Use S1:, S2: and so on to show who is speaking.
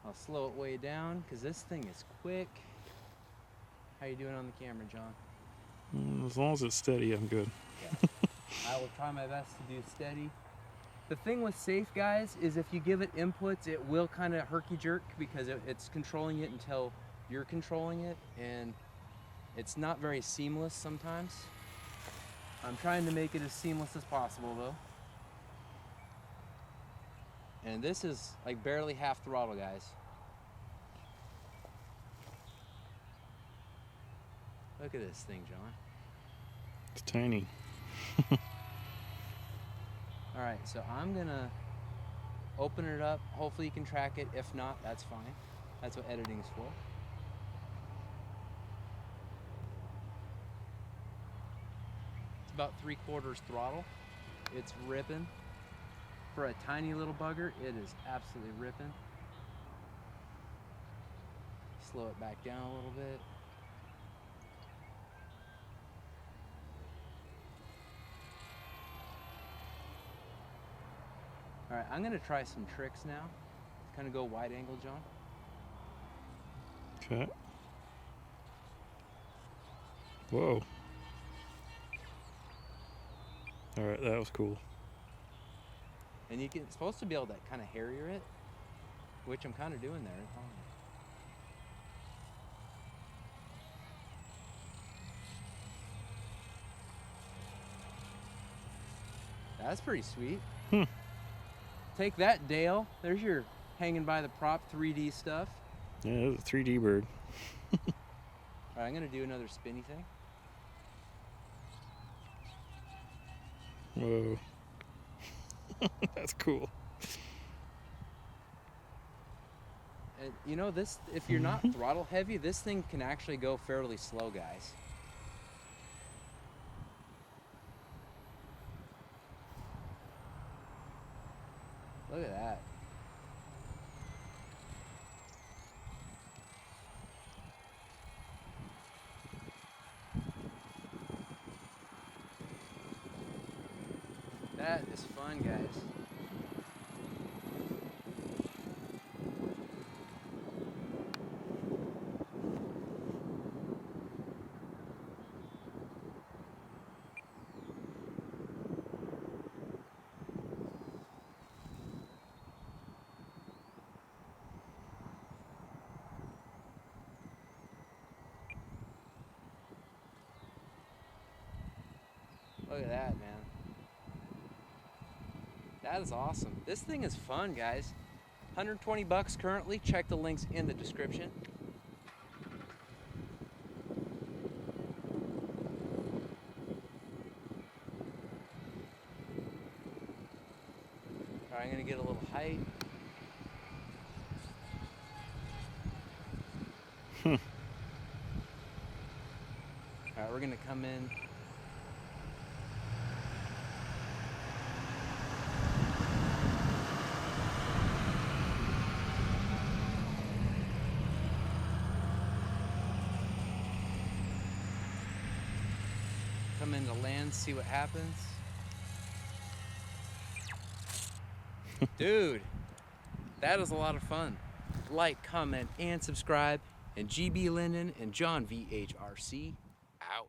S1: I'll slow it way down because this thing is quick. How you doing on the camera, John?
S2: As long as it's steady, I'm good.
S1: Yeah. I will try my best to do steady. The thing with safe, guys, is if you give it inputs, it will kind of herky-jerk because it's controlling it until you're controlling it, and it's not very seamless sometimes. I'm trying to make it as seamless as possible, though. And this is like barely half throttle, guys. Look at this thing, John.
S2: It's tiny.
S1: All right, so I'm gonna open it up. Hopefully you can track it. If not, that's fine. That's what editing is for. It's about 3/4 throttle. It's ripping. For a tiny little bugger, it is absolutely ripping. Slow it back down a little bit. All right, I'm gonna try some tricks now. Kind of go wide angle, John.
S2: Okay. Whoa. All right, that was cool.
S1: And you can, it's supposed to be able to kind of Harrier it, which I'm kind of doing there. That's pretty sweet. Take that, Dale. There's your hanging by the prop 3D stuff.
S2: Yeah, it was a 3D bird.
S1: All right, I'm gonna do another spinny thing.
S2: Whoa. That's cool.
S1: And you know, this, if you're not throttle heavy, this thing can actually go fairly slow, guys. Look at that. That is fun, guys. Look at that, man. That is awesome. This thing is fun, guys. 120 bucks currently. Check the links in the description. All right, I'm gonna get a little height. All right, we're gonna come in. Come into land, see what happens. Dude, that is a lot of fun. Like, comment, and subscribe. And GB Linden and John VHRC out.